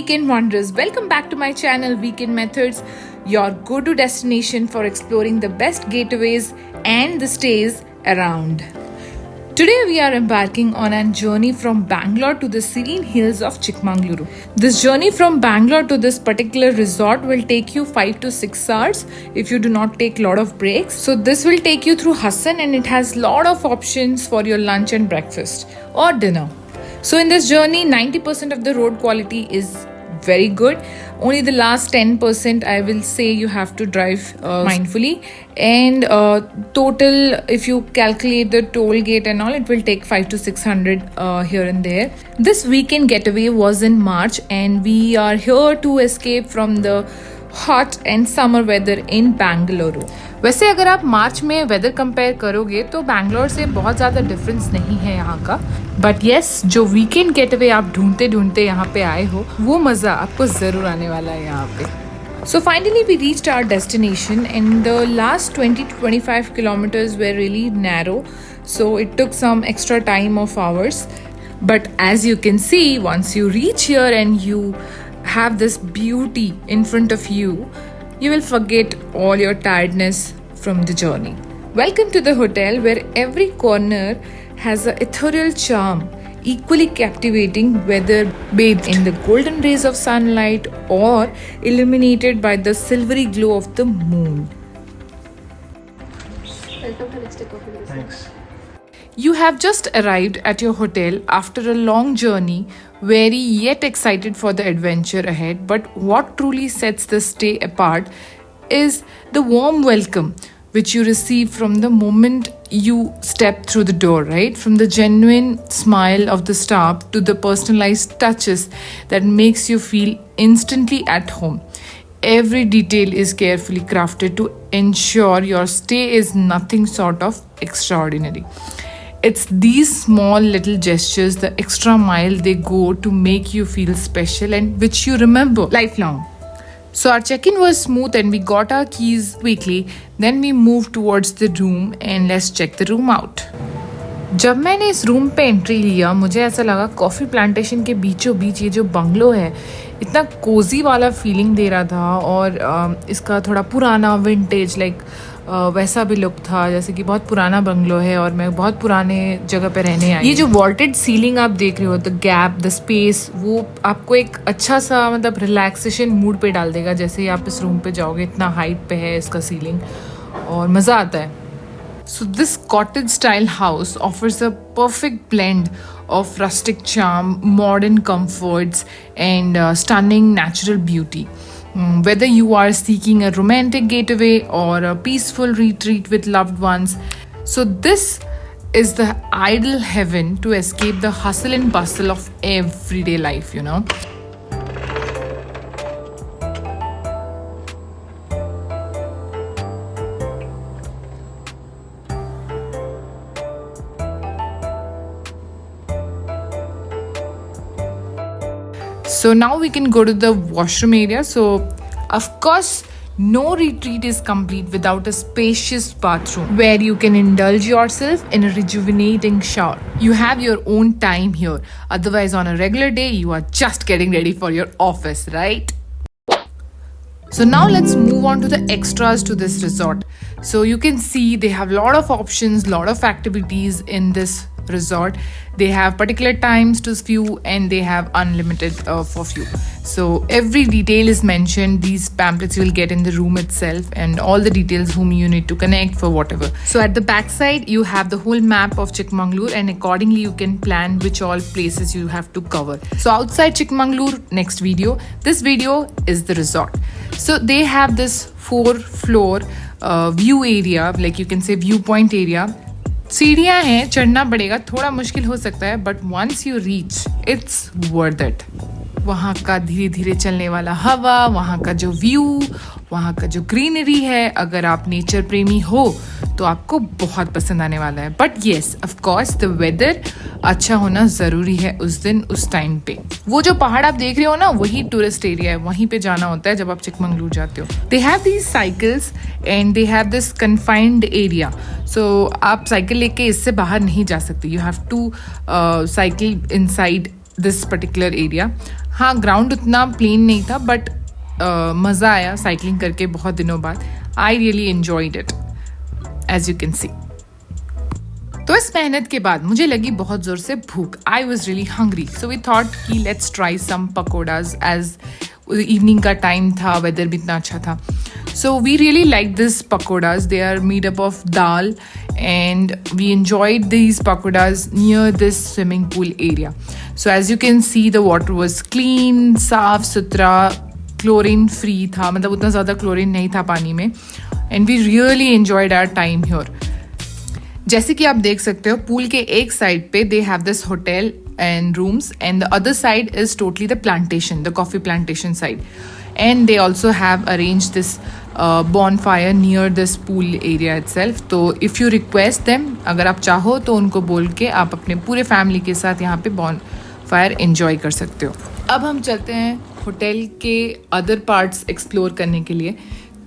weekend wonders. Welcome back to my channel Weekend Methods, your go-to destination for exploring the best getaways and the stays around. Today we are embarking on a journey from Bangalore to the serene hills of Chikmagaluru. This journey from Bangalore to this particular resort will take you 5 to 6 hours if you do not take a lot of breaks. So this will take you through Hassan and it has lot of options for your lunch and breakfast or dinner. So in this journey, 90% of the road quality is very good. Only the last 10% I will say you have to drive mindfully. And total, if you calculate the toll gate and all, it will take 5 to 600 here and there. This weekend getaway was in March and we are here to escape from the hot and summer weather in Bangalore. वैसे अगर आप मार्च में weather compare करोगे तो बैंगलोर से बहुत ज़्यादा difference नहीं है यहाँ का. बट येस, जो वीकेंड गेटवे आप ढूंढते ढूंढते यहाँ पे आए हो वो मज़ा आपको ज़रूर आने वाला है यहाँ पे. So finally we reached our destination and the last 20 to 25 kilometers were really narrow. So it took some extra time of ours. But as you can see, once you reach here and you have this beauty in front of you, you will forget all your tiredness from the journey. Welcome to the hotel where every corner has an ethereal charm, equally captivating whether bathed in the golden rays of sunlight or illuminated by the silvery glow of the moon. Welcome to Next Day Coffee. Thanks. You have just arrived at your hotel after a long journey, weary yet excited for the adventure ahead. But what truly sets this stay apart is the warm welcome which you receive from the moment you step through the door, right? From the genuine smile of the staff to the personalized touches that makes you feel instantly at home. Every detail is carefully crafted to ensure your stay is nothing short of extraordinary. It's these small little gestures, the extra mile they go to make you feel special and which you remember lifelong. So our check-in was smooth and we got our keys quickly. Then we moved towards the room and let's check the room out. जब मैंने इस room पे entry लिया मुझे ऐसा लगा coffee plantation के बीचों बीच ये जो बंगलो है इतना कोजी वाला फीलिंग दे रहा था और इसका थोड़ा पुराना विंटेज वैसा भी लुक था जैसे कि बहुत पुराना बंगलो है और मैं बहुत पुराने जगह पे रहने आई. ये जो वॉल्टेड सीलिंग आप देख रहे हो, द गैप, द स्पेस, वो आपको एक अच्छा सा मतलब रिलैक्सेशन मूड पे डाल देगा जैसे ही आप इस रूम पे जाओगे. इतना हाइट पे है इसका सीलिंग और मज़ा आता है. So this cottage style house offers a perfect blend of rustic charm, modern comforts and stunning natural beauty. Whether you are seeking a romantic getaway or a peaceful retreat with loved ones, so this is the ideal heaven to escape the hustle and bustle of everyday life, you know. So now we can go to the washroom area. So of course, no retreat is complete without a spacious bathroom where you can indulge yourself in a rejuvenating shower. You have your own time here. Otherwise, on a regular day, you are just getting ready for your office, right? So now let's move on to the extras to this resort. So you can see they have a lot of options, lot of activities in this resort. They have particular times to view and they have unlimited for view. So every detail is mentioned. These pamphlets you will get in the room itself and all the details whom you need to connect for whatever. So at the back side you have the whole map of Chikmagalur and accordingly you can plan which all places you have to cover. So outside Chikmagalur, next video, this video is the resort. So they have this 4-floor view area, like you can say viewpoint area. सीढ़ियाँ हैं, चढ़ना पड़ेगा, थोड़ा मुश्किल हो सकता है but once you reach it's worth it. वहाँ का धीरे धीरे चलने वाला हवा, वहाँ का जो व्यू, वहाँ का जो ग्रीनरी है, अगर आप नेचर प्रेमी हो तो आपको बहुत पसंद आने वाला है. But yes, of course the weather अच्छा होना ज़रूरी है उस दिन उस टाइम पे. वो जो पहाड़ आप देख रहे हो ना वही टूरिस्ट एरिया है, वहीं पे जाना होता है जब आप चिकमंगलूर जाते हो. They have these cycles and they have this confined area. So आप साइकिल लेके इससे बाहर नहीं जा सकते. You have to cycle inside this particular area. हाँ, ग्राउंड उतना प्लेन नहीं था बट मज़ा आया साइकिलिंग करके बहुत दिनों बाद. I really enjoyed it as you can see. तो इस मेहनत के बाद मुझे लगी बहुत ज़ोर से भूख. I was really hungry, so we thought कि let's try some pakodas. As evening का टाइम था, वेदर भी इतना अच्छा था. So we really like this pakodas. They are made up of dal and we enjoyed these pakodas near this swimming pool area. So as you can see, the water was clean, साफ सुथरा, chlorine free था. मतलब उतना ज़्यादा chlorine नहीं था पानी में. And we really enjoyed our time here. जैसे कि आप देख सकते हो, पूल के एक साइड पे they have this hotel and rooms and the other side is totally the plantation, the coffee plantation side. And they also have arranged this bonfire near this pool area itself. तो if you request them, अगर आप चाहो तो उनको बोल के आप अपने पूरे फैमिली के साथ यहाँ पे bonfire enjoy कर सकते हो. अब हम चलते हैं होटल के अदर पार्ट्स एक्सप्लोर करने के लिए.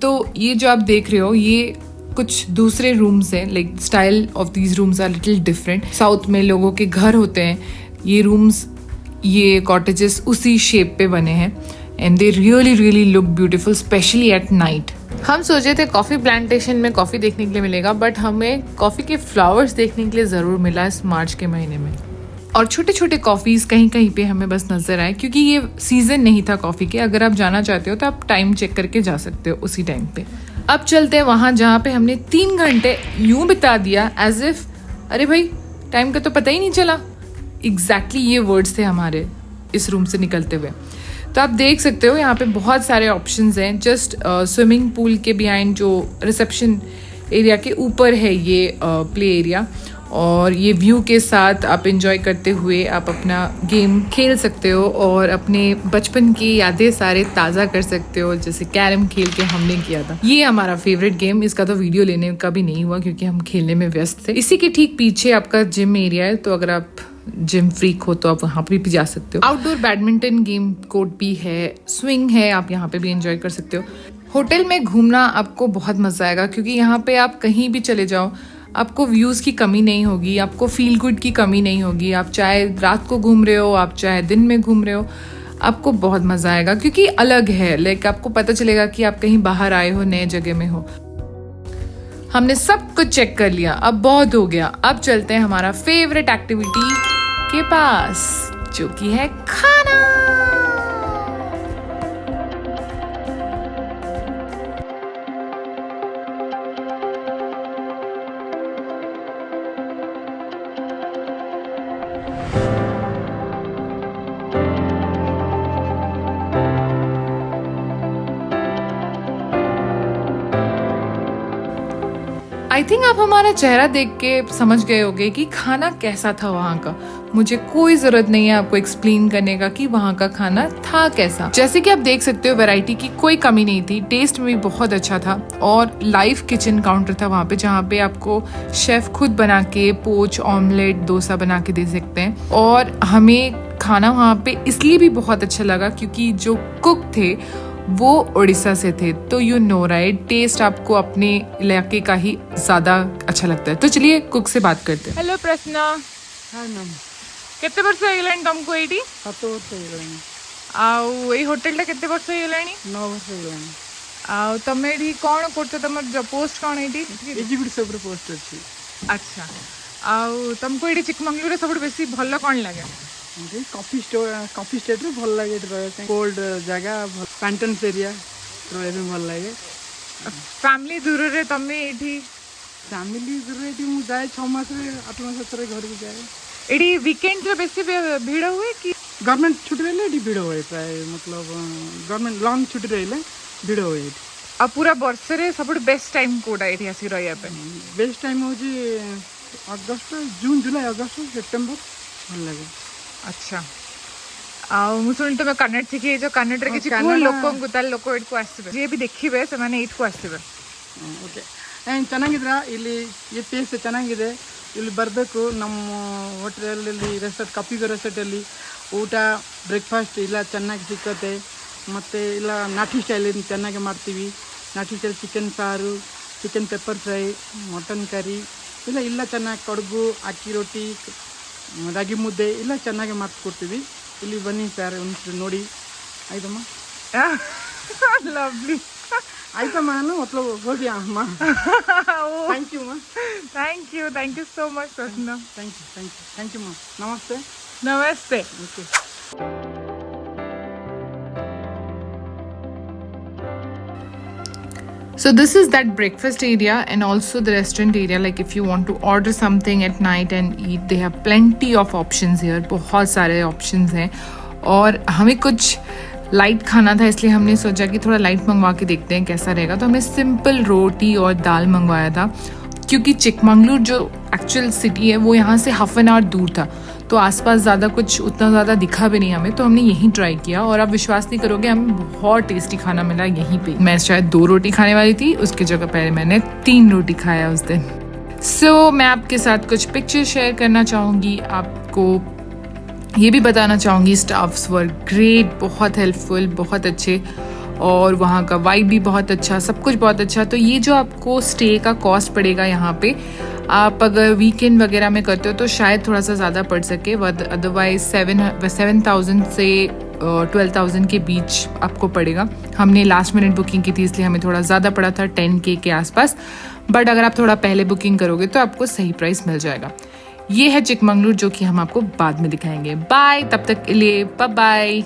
तो ये जो आप देख रहे हो, ये कुछ दूसरे रूम्स हैं. Like style of these rooms are little different. South में लोगों के घर होते हैं, ये रूम्स, ये कॉटेजेस उसी शेप पे बने हैं. And they really look beautiful, specially at night. हम सोचे थे कॉफ़ी प्लांटेशन में कॉफ़ी देखने के लिए मिलेगा, बट हमें कॉफ़ी के फ्लावर्स देखने के लिए ज़रूर मिला इस मार्च के महीने में. और छोटे छोटे कॉफ़ीज़ कहीं कहीं पे हमें बस नज़र आए, क्योंकि ये सीज़न नहीं था कॉफ़ी के. अगर आप जाना चाहते हो तो आप टाइम चेक करके जा सकते हो उसी टाइम पे. अब चलते हैं वहाँ जहाँ पे हमने 3 घंटे यूँ बिता दिया एज इफ़ अरे भाई टाइम का तो पता ही नहीं चला. एग्जैक्टली ये वर्ड्स थे हमारे इस रूम से निकलते हुए. तो आप देख सकते हो यहाँ पे बहुत सारे ऑप्शंस हैं. जस्ट स्विमिंग पूल के बिहाइंड जो रिसेप्शन एरिया के ऊपर है ये प्ले एरिया, और ये व्यू के साथ आप एंजॉय करते हुए आप अपना गेम खेल सकते हो और अपने बचपन की यादें सारे ताज़ा कर सकते हो, जैसे कैरम खेल के हमने किया था. ये हमारा फेवरेट गेम. इसका तो वीडियो लेने का भी नहीं हुआ क्योंकि हम खेलने में व्यस्त थे. इसी के ठीक पीछे आपका जिम एरिया है, तो अगर आप जिम फ्रीक हो तो आप वहाँ पे भी जा सकते हो. आउटडोर बैडमिंटन गेम कोर्ट भी है, स्विंग है, आप यहाँ पे भी एंजॉय कर सकते हो. होटल में घूमना आपको बहुत मज़ा आएगा क्योंकि यहाँ पे आप कहीं भी चले जाओ, आपको व्यूज़ की कमी नहीं होगी, आपको फील गुड की कमी नहीं होगी. आप चाहे रात को घूम रहे हो, आप चाहे दिन में घूम रहे हो, आपको बहुत मज़ा आएगा क्योंकि अलग है. लाइक आपको पता चलेगा कि आप कहीं बाहर आए हो, नए जगह में हो. हमने सब कुछ चेक कर लिया, अब बहुत हो गया. अब चलते हैं हमारा फेवरेट एक्टिविटी के पास, जो कि है खाना. आई थिंक आप हमारा चेहरा देख के समझ गए होंगे कि खाना कैसा था वहाँ का. मुझे कोई ज़रूरत नहीं है आपको एक्सप्लेन करने का कि वहाँ का खाना था कैसा. जैसे कि आप देख सकते हो, वैरायटी की कोई कमी नहीं थी, टेस्ट में भी बहुत अच्छा था. और लाइव किचन काउंटर था वहाँ पे, जहाँ पे आपको शेफ खुद बना के पोच, ऑमलेट, डोसा बना के दे सकते हैं. और हमें खाना वहाँ पे इसलिए भी बहुत अच्छा लगा क्योंकि जो कुक थे वो उड़ीसा से थे. तो यू नो राइट, टेस्ट आपको अपने इलाके का ही ज़्यादा अच्छा लगता है. तो चलिए कुक से बात करते हैं. हेलो प्रश्ना. हाँ मैम. केते वर्ष होइलानी तुमको एठी? 7 वर्ष होइलानी. आउ एई होटलटा केते वर्ष होइलानी? 9 वर्ष होइलानी. आउ तमे एठी कोन करते, तमर जो पोस्ट कोन एठी? एग्जीक्यूटिव सब पोस्ट अछि. अच्छा. आउ तुमको एठी चिकमंगलुर रे सबसे बेसी भलो कोन लागे? कॉफी स्टेट रे भल लागे रहे. कोल्ड जगह, पैंटन्स एरिया रहे में भल लागे. फैमिली दूर रे तमे एठी? फैमिली दूर एठी मु जाए 6 मास रे 8 मास रे घर को जाए. एठी वीकेंड रे बेसी भीड़ हुए कि गवर्नमेंट छुट्टी रहले एठी भीड़ होए. प्राय मतलब गवर्नमेंट लॉन्ग छुट्टी रहले भीड़ होए. अब पूरा वर्ष रे सबसे बेस्ट टाइम कोडा एठी आसी रहया पे? बेस्ट टाइम हो जी अगस्त, जून, जुलाई, अगस्त, सेप्टेम्बर भल लागे. अच्छा. आउ मु सुन तो कन्नड़ शिखी, जो कन्नड़ रे किछि कोन लोकन को ताल लोक एट को आसीबे, जे भी देखिबे से माने एट को आसीबे. ओके. एंड ಚೆನ್ನಾಗಿದ್ರಾ ಇಲ್ಲಿ ಈ ಪ್ಲೇಸ್ ಚೆನ್ನಾಗಿದೆ. ಇಲ್ಲಿ ಬರಬೇಕು. ನಮ್ಮ ಹೋಟೆಲಲ್ಲಿ ರೆಸಾರ್ಟ್, ಕಾಫಿ ರೆಸಾರ್ಟಲ್ಲಿ ಊಟ, ಬ್ರೇಕ್ಫಾಸ್ಟ್ ಇಲ್ಲ ಚೆನ್ನಾಗಿ ಸಿಕ್ಕತ್ತೆ. ಮತ್ತು ಇಲ್ಲ ನಾಟಿ ಸ್ಟೈಲ್ ಚೆನ್ನಾಗಿ ಮಾಡ್ತೀವಿ. ನಾಟಿ ಸ್ಟೈಲ್ ಚಿಕನ್ ಸಾರು, chicken pepper fry, mutton curry ಇಲ್ಲ ಚೆನ್ನಾಗಿ ಕಡುಬು, ಅಕ್ಕಿ ರೊಟ್ಟಿ, ರಾಗಿ ಮುದ್ದೆ ಇಲ್ಲ ಚೆನ್ನಾಗಿ ಮಾಡಿಸ್ಕೊಡ್ತೀವಿ. ಇಲ್ಲಿ ಬನ್ನಿ ಸರ್ ಒಂದು ನೋಡಿ ಆಯ್ತಮ್ಮ ಲವ್ಲಿ ಆಯ್ತಮ್ಮ ನಾನು मतलब ಹೋಗಿ ಅಮ್ಮ ಥ್ಯಾಂಕ್ ಯು ಅಮ್ಮ thank you so much Prasanna thank you ಅಮ್ಮ ನಮಸ್ತೆ okay So this is that breakfast area and also the restaurant area. Like if you want to order something at night and eat, they have plenty of options here. बहुत सारे options हैं और हमें कुछ light खाना था इसलिए हमने सोचा कि थोड़ा लाइट मंगवा के देखते हैं कैसा रहेगा. तो हमने सिंपल रोटी और दाल मंगवाया था क्योंकि चिकमंगलुरु जो एक्चुअल सिटी है वो यहाँ से हाफ एन आवर दूर था, तो आसपास ज़्यादा कुछ उतना ज़्यादा दिखा भी नहीं हमें, तो हमने यहीं ट्राई किया और आप विश्वास नहीं करोगे हमें बहुत टेस्टी खाना मिला यहीं पे. मैं शायद 2 रोटी खाने वाली थी, उसकी जगह पहले मैंने 3 रोटी खाया उस दिन. सो मैं आपके साथ कुछ पिक्चर शेयर करना चाहूँगी, आपको ये भी बताना चाहूँगी स्टाफ्स वर ग्रेट, बहुत हेल्पफुल, बहुत अच्छे और वहाँ का वाइब भी बहुत अच्छा, सब कुछ बहुत अच्छा. तो ये जो आपको स्टे का कॉस्ट पड़ेगा यहाँ पे, आप अगर वीकेंड वगैरह में करते हो तो शायद थोड़ा सा ज़्यादा पड़ सके, अदरवाइज 7,000 से 12,000 के बीच आपको पड़ेगा. हमने लास्ट मिनट बुकिंग की थी इसलिए हमें थोड़ा ज़्यादा पड़ा था, 10K के आसपास, बट अगर आप थोड़ा पहले बुकिंग करोगे तो आपको सही प्राइस मिल जाएगा. ये है चिकमंगलुरु जो कि हम आपको बाद में दिखाएंगे. बाय, तब तक के लिए बाय बाय.